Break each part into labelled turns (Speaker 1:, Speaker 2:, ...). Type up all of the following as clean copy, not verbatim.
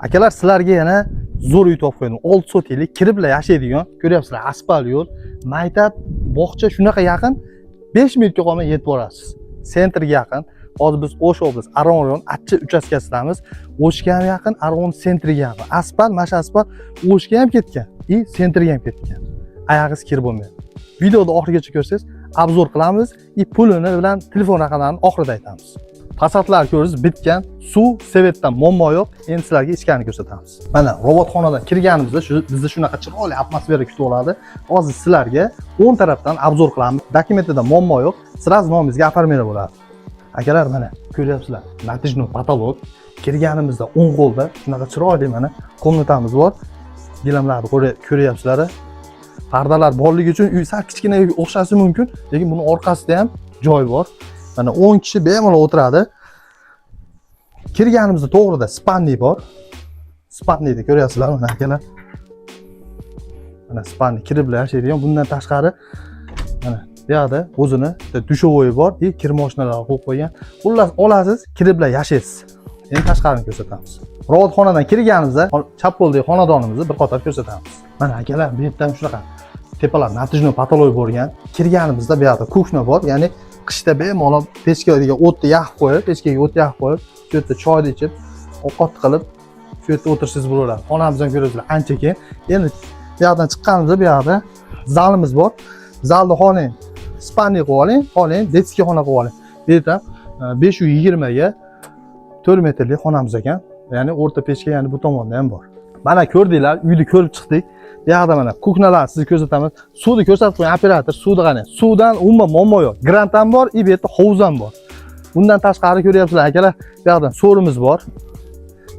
Speaker 1: Akalar, sizlarga yana zo'r uy topib qo'ydim. 6 sotiylik kiriblar yashaydigan, ko'ryapsizlar, asfalt yo'l, maktab, bog'cha shunaqa yaqin, 5 minutga qolmay yetib borasiz. Sentrga yaqin. Hozir biz O'sh oblasti Arg'on rayon Achchi uchastkasidamiz. O'shga ham yaqin, Arg'on sentriga yaqin. Asfalt, mana shu asfalt O'shga ham ketgan, sentriga ham ketgan. Oyog'ingiz kir bo'lmaydi. Videoni oxirigacha ko'rsangiz, obzor qilamiz, pulini bilan telefon raqamlarini oxirida aytamiz. Fasadlar ko'rsiz bitgan, suv, sevetdan muammo yo'q. Endi sizlarga ichkarini ko'rsatamiz. Mana robotxonadan kirganimizda bizni shunaqa chiroyli atmosfera kutib oladi. Hozir sizlarga 10 tarafdan obzor qilamiz. Dokumentida muammo yo'q. Siz nomingizga oformlab bo'ladi. Akalar, mana ko'ryapsizlar, natijli patolog. Kirganimizda 10 qo'lda shunaqa chiroyli mana komnatamiz bor. Gilamlarni ko'ryapsizlar. Pardalar borligi uchun uy sal kichkina o'xshashi mumkin, lekin buni orqasida ham joy bor. Mana 10 kishi bemalol o'tiradi. Kirganimizda to'g'rida spanli bor. Spanlida ko'ryapsizlar mana akalar. Mana spanli kiriblar yashaydigan. Bundan tashqari mana bu yerda o'zini dushovoyi bor, kir mashinalar qo'yib qo'ygan. Xullas olasiz, kiriblar yashaysiz. Endi tashqarini ko'rsatamiz. Robotxonadan kirganimizda chap qo'ldagi xonadonimizni bir qator ko'rsatamiz. Mana akalar, bu yerda ham shunaqa tepalar natijli patolog bo'lgan. Kirganimizda bu yerda kuchna bor, ya'ni qishda bemalol pechkaga o'tni yoqib qo'yib, pechkaga o't yoqib qo'yib, shu yerda choyni ichib, ovqat qilib, shu yerda o'tirsangiz bo'laveradi. Xonamizdan ko'rasizlar, ancha keng. Endi bu yerdan chiqqanimizda bu yerda zalimiz bor. Zalni xoling, spanli qilib oling, xoling, detskiy xona qilib oling. Bu yerda 520 ga 4 metrlik xonamiz ekan. Ya'ni o'rta pechka, ya'ni bu tomonda ham bor. Mana ko'rdinglar, uyni ko'rib chiqdik. Bu yerda mana kuchnalarni sizga ko'rsataman. Suvni ko'rsatib qo'ying operator, suvni qarang. Suvdan umuman muammo yo'q. Grant ham bor, bu yerda hovuz ham bor. Bundan tashqari ko'ryapsizlar akalar, bu yerda so'rimiz bor.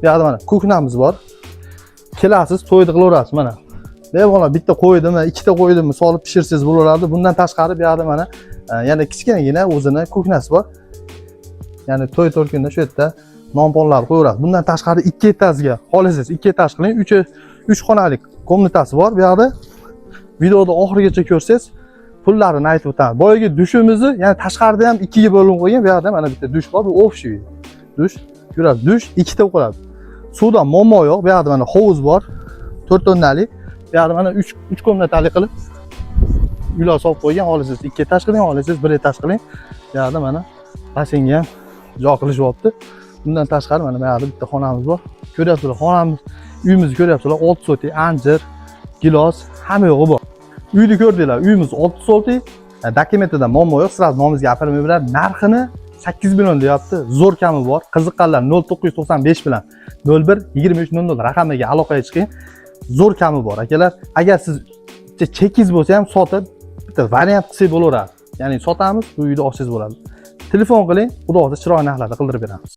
Speaker 1: Bu yerda mana kuchnamiz bor. Kelasiz, to'yni qilaverasiz mana. Bemalol bitta qo'ydimi, ikkita qo'ydimi, solib pishirsangiz bo'laveradi. Bundan tashqari bu yerda mana yana kichkinagina o'zini kuchnasi bor. Ya'ni to'y to'rkunda shu yerda nonponlar qo'yaverasiz. Bundan tashqari 2 etajga xohlasangiz 2 etaj qiling. 3 xonalik komnatasi bor bu yerda. Videoda oxirigacha ko'rsangiz, pullarini aytib o'taman. Boyagi dushimizni, ya'ni tashqarida ham 2 ga bo'linib qo'ygan. Bu yerda mana bitta dush bor, bu общий dush. Ko'rasiz, dush 2 ta qo'yadi. Suvdan muammo yo'q. Bu yerda mana hovuz bor. 4 o'rnalik. Bu yerda mana 3 komnatali qilib uylar solib qo'ygan. Xohlasangiz 2 etaj qiling, xohlasangiz 1 etaj qiling. Bu yerda mana bassenga ham joy qilishibdi. Bundan tashqari mana bu yerda bitta xonamiz bor. Ko'ryapsizlar, xonamiz, uyimizni ko'ryapsizlar, 6 sotik, anjir, gilos, hamma yo'g'i bor. Uyni ko'rdinglar, uyimiz 6 sotik. Dokumentida muammo yo'q. Sizlar nomingizga oformlab beradi. Narxini 8 million deyapti. Zo'r kami bor. Qiziqqanlar 0995 bilan 01 2300 raqamiga aloqaga chiqing. Zo'r kami bor akalar. Agar siz chekingiz bo'lsa ham sotib bitta variant qilsak bo'laveradi. Ya'ni sotamiz, bu uyda olsangiz bo'ladi. Telefon qiling, xudo xohlasa chiroyli narxlarda qildirib beramiz.